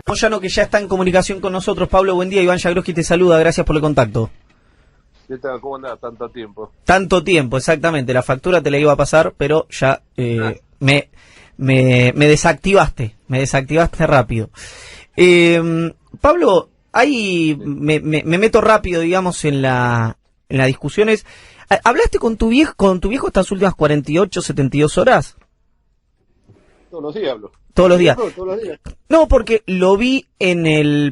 Moyano, que ya está en comunicación con nosotros. Pablo, buen día. Iván Jagroski te saluda. Gracias por el contacto. ¿Qué tal? ¿Cómo andás? Tanto tiempo. Tanto tiempo, exactamente. La factura te la iba a pasar, pero ya me desactivaste. Me desactivaste rápido. Pablo, ahí me meto rápido, digamos, en las discusiones. ¿Hablaste con tu viejo estas últimas 48, 72 horas? Todos los días hablo. Todos los días. Todos los días. No, porque lo vi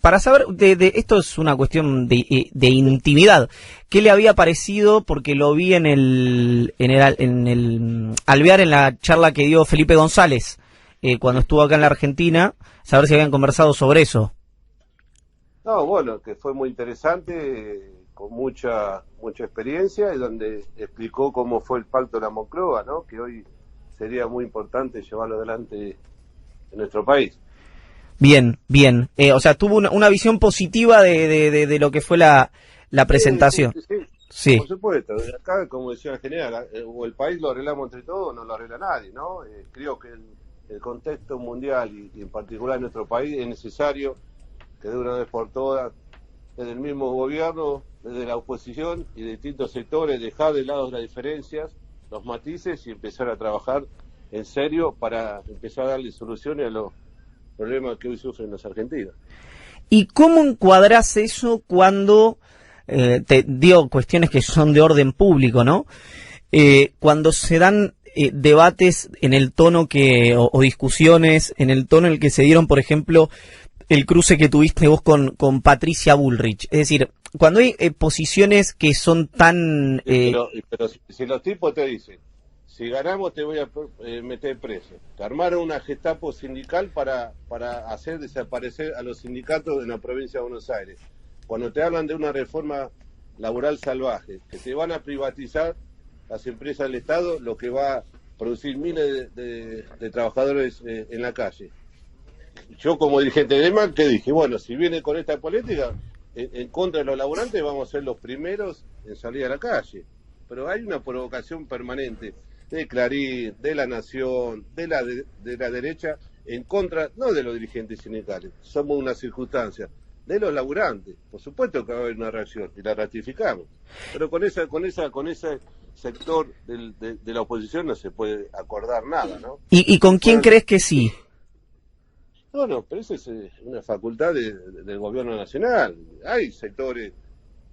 para saber, esto es una cuestión de intimidad. ¿Qué le había parecido? Porque lo vi en el Alvear, en la charla que dio Felipe González, cuando estuvo acá en la Argentina, saber si habían conversado sobre eso. No, bueno, que fue muy interesante, con mucha experiencia, y donde explicó cómo fue el pacto de la Moncloa, ¿no? Que hoy sería muy importante llevarlo adelante en nuestro país. Bien, bien. O sea, tuvo una visión positiva de lo que fue la presentación. Sí. Por supuesto. Acá, como decía el general, o el país lo arreglamos entre todos, o no lo arregla nadie, ¿no? Creo que el contexto mundial y en particular en nuestro país es necesario que de una vez por todas, desde el mismo gobierno, desde la oposición y de distintos sectores, dejar de lado las diferencias, los matices y empezar a trabajar en serio para empezar a darle soluciones a los problemas que hoy sufren los argentinos. ¿Y cómo encuadrás eso cuando te digo cuestiones que son de orden público, ¿no? Cuando se dan debates en el tono o discusiones en el tono en el que se dieron, por ejemplo, el cruce que tuviste vos con Patricia Bullrich. Es decir, cuando hay posiciones que son tan... Pero si los tipos te dicen, si ganamos te voy a meter preso. Te armaron una Gestapo sindical para hacer desaparecer a los sindicatos en la provincia de Buenos Aires. Cuando te hablan de una reforma laboral salvaje, que te van a privatizar las empresas del Estado, lo que va a producir miles de trabajadores en la calle. Yo como dirigente de EMAC, ¿qué dije? Bueno, si viene con esta política en contra de los laburantes, vamos a ser los primeros en salir a la calle. Pero hay una provocación permanente de Clarín, de La Nación, de la derecha, en contra, no de los dirigentes sindicales, somos una circunstancia, de los laburantes. Por supuesto que va a haber una reacción, y la ratificamos. Pero con ese sector de la oposición no se puede acordar nada, ¿no? ¿Y con quién crees que sí? No, pero eso es una facultad del gobierno nacional. Hay sectores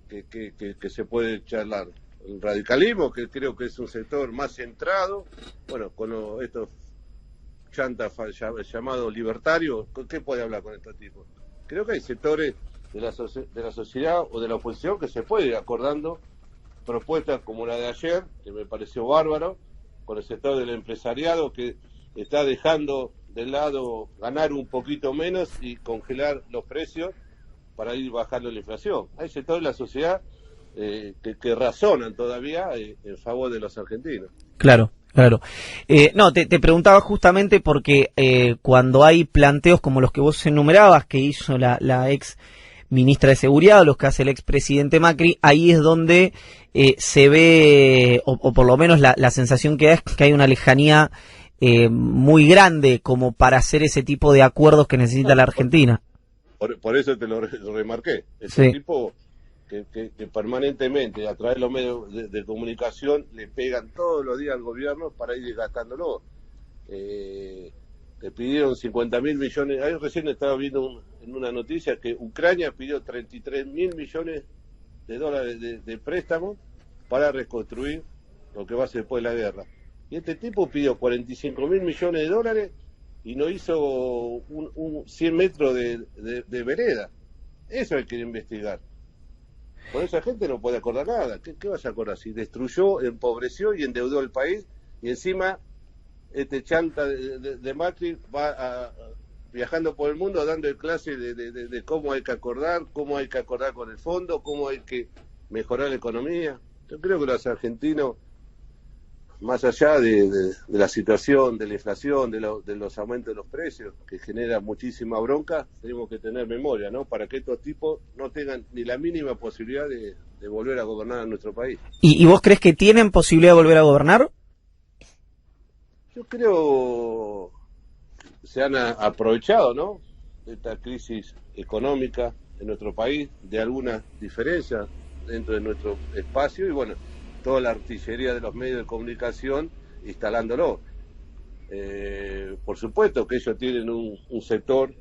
que se puede charlar. El radicalismo, que creo que es un sector más centrado, bueno, con estos chantas llamados libertarios, ¿qué puede hablar con estos tipos? Creo que hay sectores de la sociedad o de la oposición que se puede ir acordando propuestas como la de ayer, que me pareció bárbaro, con el sector del empresariado que está dejando de lado ganar un poquito menos y congelar los precios para ir bajando la inflación. Hay sectores de la sociedad que razonan todavía en favor de los argentinos. Claro. No, te preguntaba justamente porque cuando hay planteos como los que vos enumerabas, que hizo la ex ministra de Seguridad, los que hace el ex presidente Macri, ahí es donde se ve, o por lo menos la sensación que da es que hay una lejanía muy grande como para hacer ese tipo de acuerdos que necesita la Argentina. Por eso te lo remarqué. Sí. Tipo que permanentemente a través de los medios de comunicación le pegan todos los días al gobierno para ir gastándolo. Te pidieron 50.000 millones. Ahí recién estaba viendo en una noticia que Ucrania pidió 33.000 millones de dólares de préstamo para reconstruir lo que va a ser después de la guerra. Y este tipo pidió 45.000 millones de dólares y no hizo un 100 metros de vereda. Eso hay que investigar. Por esa gente no puede acordar nada. ¿Qué vas a acordar? Si destruyó, empobreció y endeudó el país, y encima este chanta de Macri va viajando por el mundo dando clases de cómo hay que acordar con el fondo, cómo hay que mejorar la economía. Yo creo que los argentinos, más allá de la situación, de la inflación, de los aumentos de los precios, que genera muchísima bronca, tenemos que tener memoria, ¿no? Para que estos tipos no tengan ni la mínima posibilidad de volver a gobernar a nuestro país. ¿Y vos crees que tienen posibilidad de volver a gobernar? Yo creo que se han aprovechado, ¿no? esta crisis económica en nuestro país, de algunas diferencias dentro de nuestro espacio y bueno, toda la artillería de los medios de comunicación instalándolo. Por supuesto que ellos tienen un sector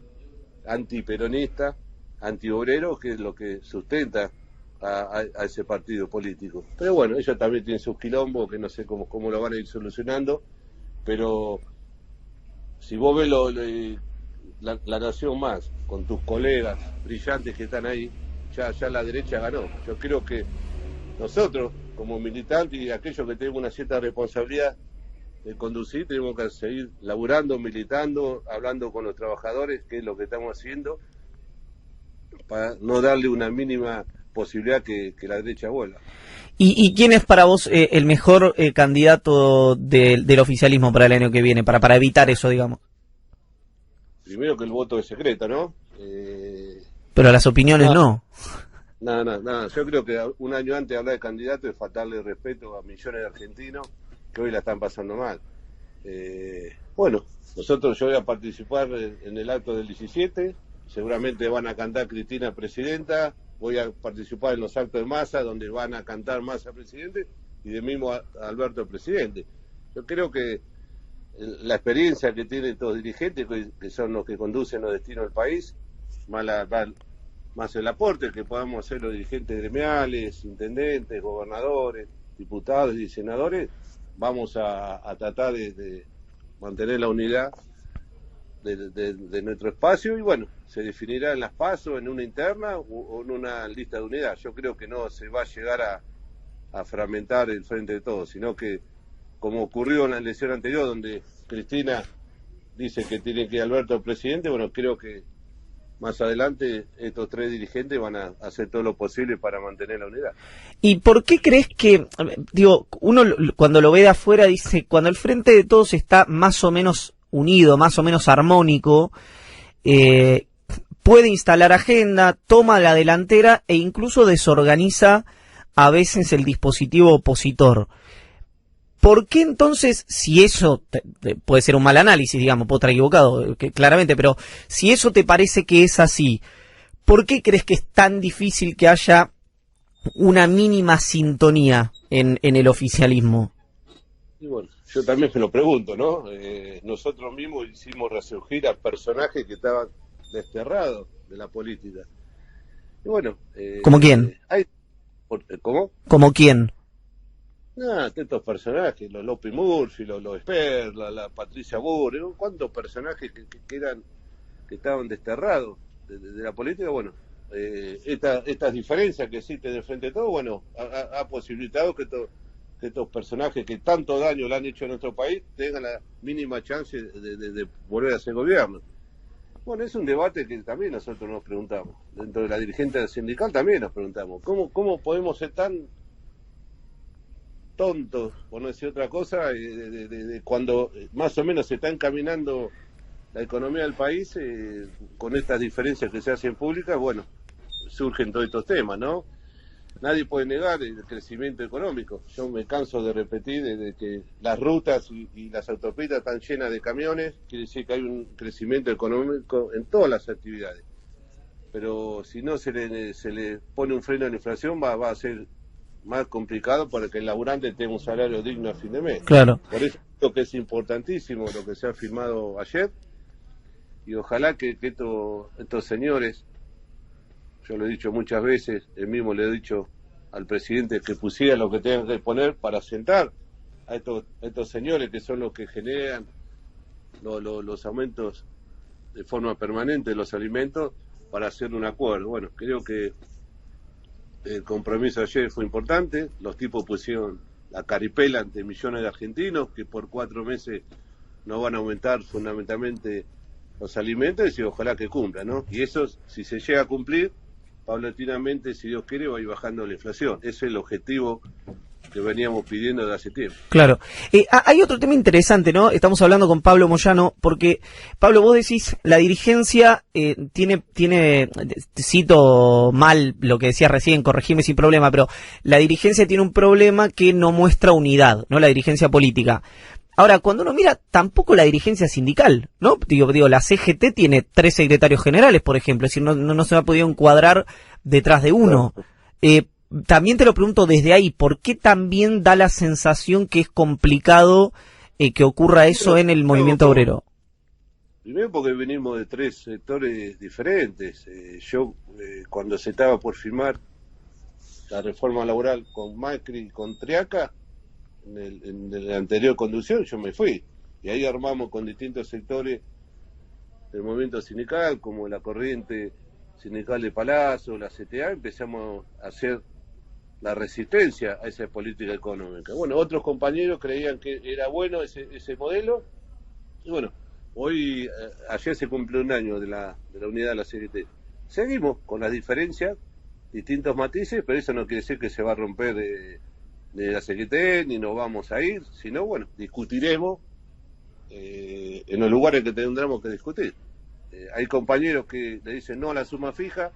antiperonista, antiobrero, que es lo que sustenta a ese partido político. Pero bueno, ellos también tienen sus quilombos, que no sé cómo lo van a ir solucionando, pero si vos ves la Nación Más, con tus colegas brillantes que están ahí, ya la derecha ganó. Yo creo que nosotros, como militantes y aquellos que tenemos una cierta responsabilidad de conducir, tenemos que seguir laburando, militando, hablando con los trabajadores, que es lo que estamos haciendo, para no darle una mínima posibilidad que la derecha vuelva. ¿Y quién es para vos el mejor candidato del oficialismo para el año que viene, para evitar eso, digamos? Primero que el voto es secreto, ¿no? Pero las opiniones no. No. Yo creo que un año antes de hablar de candidato es faltarle respeto a millones de argentinos que hoy la están pasando mal. Bueno, yo voy a participar en el acto del 17, seguramente van a cantar Cristina presidenta, voy a participar en los actos de Massa, donde van a cantar Massa presidente, y de mismo Alberto presidente. Yo creo que la experiencia que tienen estos dirigentes, que son los que conducen los destinos del país, más el aporte que podamos hacer los dirigentes gremiales, intendentes, gobernadores, diputados y senadores, vamos a tratar de mantener la unidad de nuestro espacio y bueno, se definirá en las PASO, en una interna o en una lista de unidad. Yo creo que no se va a llegar a fragmentar el frente de todos, sino que como ocurrió en la elección anterior donde Cristina dice que tiene que ir Alberto presidente, bueno, creo que más adelante estos tres dirigentes van a hacer todo lo posible para mantener la unidad. ¿Y por qué crees que, digo, uno cuando lo ve de afuera dice, cuando el frente de todos está más o menos unido, más o menos armónico, puede instalar agenda, toma la delantera e incluso desorganiza a veces el dispositivo opositor? ¿Por qué entonces, si eso puede ser un mal análisis, digamos, puedo estar equivocado, claramente, pero si eso te parece que es así, ¿por qué crees que es tan difícil que haya una mínima sintonía en el oficialismo? Y bueno, yo también me lo pregunto, ¿no? Nosotros mismos hicimos resurgir a personajes que estaban desterrados de la política. Y bueno... ¿Cómo quién? ¿Cómo? ¿Cómo quién? Estos personajes, los López Murphy, los Esper, la Patricia Burri, ¿no? ¿Cuántos personajes que estaban desterrados de la política? Bueno, estas diferencias que existen de frente a todo, bueno, ha posibilitado que estos personajes que tanto daño le han hecho a nuestro país tengan la mínima chance de volver a ser gobierno. Bueno, es un debate que también nosotros nos preguntamos. Dentro de la dirigente sindical también nos preguntamos, ¿cómo podemos ser tan tontos, por no decir otra cosa, de cuando más o menos se está encaminando la economía del país, con estas diferencias que se hacen públicas, bueno, surgen todos estos temas, ¿no? Nadie puede negar el crecimiento económico. Yo me canso de repetir de que las rutas y las autopistas están llenas de camiones, quiere decir que hay un crecimiento económico en todas las actividades. Pero si no se le pone un freno a la inflación, va a ser más complicado para que el laburante tenga un salario digno a fin de mes. Claro. Por eso creo que es importantísimo lo que se ha firmado ayer y ojalá que estos señores, yo lo he dicho muchas veces, el mismo le he dicho al presidente que pusiera lo que tengan que poner para sentar a estos señores que son los que generan los aumentos de forma permanente de los alimentos para hacer un acuerdo. Bueno, creo que el compromiso ayer fue importante, los tipos pusieron la caripela ante millones de argentinos que por 4 meses no van a aumentar fundamentalmente los alimentos y ojalá que cumplan, ¿no? Y eso, si se llega a cumplir, paulatinamente, si Dios quiere, va a ir bajando la inflación. Ese es el objetivo que veníamos pidiendo de hace tiempo. Claro. Hay otro tema interesante, ¿no? Estamos hablando con Pablo Moyano, porque, Pablo, vos decís, la dirigencia tiene, cito mal lo que decías recién, corregime sin problema, pero la dirigencia tiene un problema que no muestra unidad, ¿no? La dirigencia política. Ahora, cuando uno mira, tampoco la dirigencia sindical, ¿no? Digo, la CGT tiene 3 secretarios generales, por ejemplo, es decir, no se ha podido encuadrar detrás de uno. También te lo pregunto desde ahí, ¿por qué también da la sensación que es complicado que ocurra eso en el movimiento obrero? Primero porque venimos de 3 sectores diferentes. Cuando se estaba por firmar la reforma laboral con Macri y con Triaca, en la anterior conducción yo me fui. Y ahí armamos con distintos sectores del movimiento sindical, como la corriente sindical de Palazzo, la CTA, empezamos a hacer la resistencia a esa política económica. Bueno, otros compañeros creían que era bueno ese modelo, y bueno, hoy, ayer se cumplió 1 año de la unidad de la CGT. Seguimos con las diferencias, distintos matices, pero eso no quiere decir que se va a romper de la CGT, ni nos vamos a ir, sino, bueno, discutiremos en los lugares que tendremos que discutir. Hay compañeros que le dicen no a la suma fija,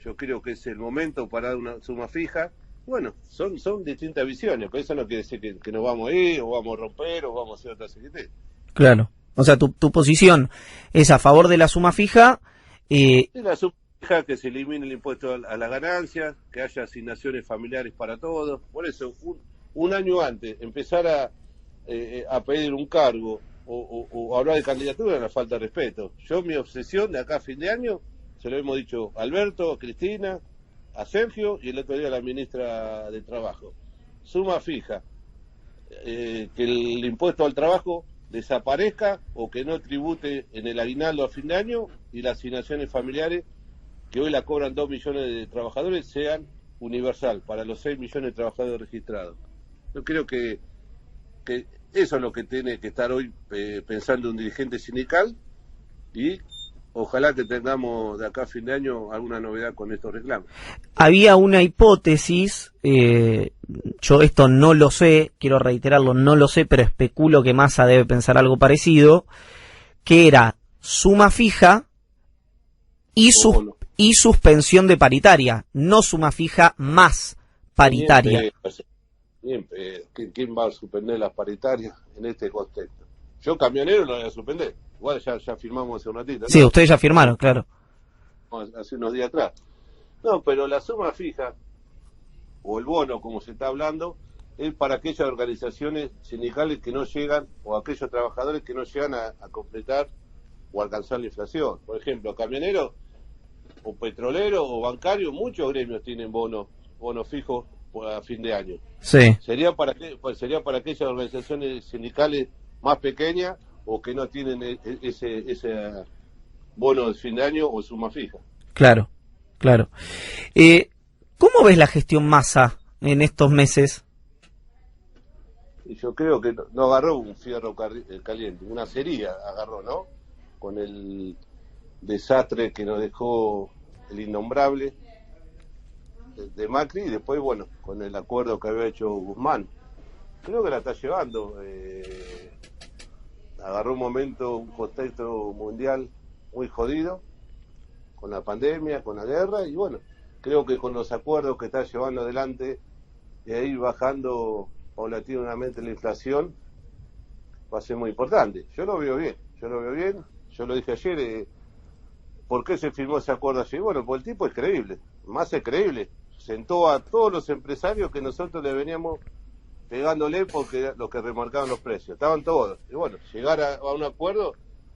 yo creo que es el momento para dar una suma fija. Bueno, son distintas visiones, pero eso no quiere decir que nos vamos a ir, o vamos a romper, o vamos a hacer otra CGT. Claro. O sea, tu posición es a favor de la suma fija. La suma fija, que se elimine el impuesto a las ganancias, que haya asignaciones familiares para todos. Por eso, un año antes, empezar a pedir un cargo o hablar de candidatura, la falta de respeto. Mi obsesión de acá a fin de año, se lo hemos dicho a Alberto, a Cristina, a Sergio y el otro día a la ministra de Trabajo. Suma fija, que el impuesto al trabajo desaparezca o que no tribute en el aguinaldo a fin de año, y las asignaciones familiares, que hoy la cobran 2 millones de trabajadores, sean universal para los 6 millones de trabajadores registrados. Yo creo que eso es lo que tiene que estar hoy pensando un dirigente sindical, y ojalá que tengamos de acá a fin de año alguna novedad con estos reclamos. Había una hipótesis, yo esto no lo sé, quiero reiterarlo, no lo sé, pero especulo que Massa debe pensar algo parecido, que era suma fija y suspensión de paritaria, no suma fija más paritaria. ¿Quién va a suspender las paritarias en este contexto? Yo, camionero, lo voy a suspender. Igual ya firmamos hace un ratito, ¿no? Sí, ustedes ya firmaron, claro. Hace unos días atrás. No, pero la suma fija, o el bono, como se está hablando, es para aquellas organizaciones sindicales que no llegan, o aquellos trabajadores que no llegan a completar o alcanzar la inflación. Por ejemplo, camioneros, o petroleros, o bancarios, muchos gremios tienen bonos fijos a fin de año. Sí. Sería para aquellas organizaciones sindicales más pequeñas o que no tienen ese bono de fin de año o suma fija. Claro. ¿Cómo ves la gestión Massa en estos meses? Y yo creo que no agarró un fierro caliente, una cerilla agarró, ¿no? Con el desastre que nos dejó el innombrable de Macri, y después, bueno, con el acuerdo que había hecho Guzmán. Creo que la está llevando. Agarró un contexto mundial muy jodido, con la pandemia, con la guerra, y bueno, creo que con los acuerdos que está llevando adelante, de ir bajando paulatinamente la inflación, va a ser muy importante. Yo lo veo bien, yo lo dije ayer. ¿Por qué se firmó ese acuerdo ayer? Bueno, porque el tipo es creíble, más es creíble. Sentó a todos los empresarios que nosotros le veníamos pegándole porque los que remarcaban los precios, estaban todos. Y bueno, llegar a un acuerdo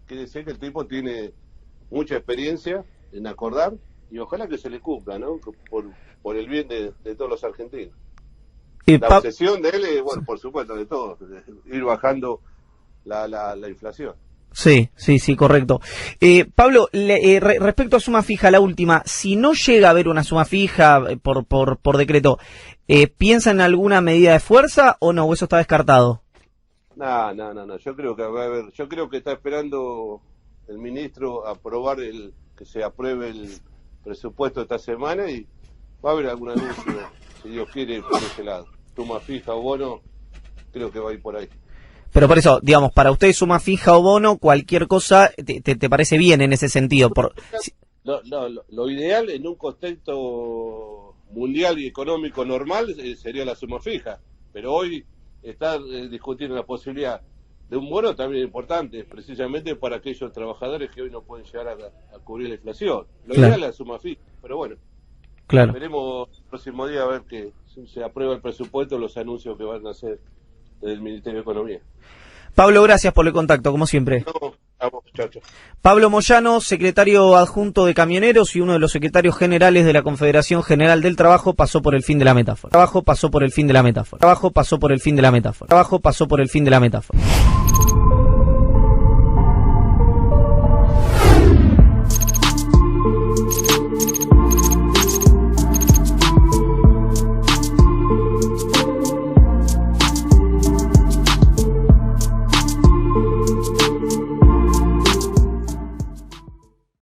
quiere decir que el tipo tiene mucha experiencia en acordar, y ojalá que se le cumpla, ¿no? Por el bien de todos los argentinos. La obsesión de él es, bueno, por supuesto, de todos, ir bajando la inflación. Sí, correcto. Pablo, respecto a suma fija, la última, si no llega a haber una suma fija por decreto, ¿piensa en alguna medida de fuerza o no? ¿O eso está descartado? No, yo creo que va a haber, yo creo que está esperando el ministro aprobar que se apruebe el presupuesto esta semana, y va a haber algún anuncio, si Dios quiere, por ese lado. Suma fija o bono, creo que va a ir por ahí. Pero por eso, digamos, para usted suma fija o bono, cualquier cosa te parece bien en ese sentido. Lo ideal en un contexto mundial y económico normal sería la suma fija, pero hoy está discutiendo la posibilidad un bono también importante, precisamente para aquellos trabajadores que hoy no pueden llegar a cubrir la inflación. Lo Claro. ideal es la suma fija, pero bueno, Claro. esperemos el próximo día a ver que se aprueba el presupuesto, los anuncios que van a hacer desde el Ministerio de Economía. Pablo, gracias por el contacto, como siempre. No, vamos, muchachos. Pablo Moyano, secretario adjunto de Camioneros y uno de los secretarios generales de la Confederación General del Trabajo, pasó por el fin de la metáfora. Trabajo pasó por el fin de la metáfora. Trabajo pasó por el fin de la metáfora. Trabajo pasó por el fin de la metáfora.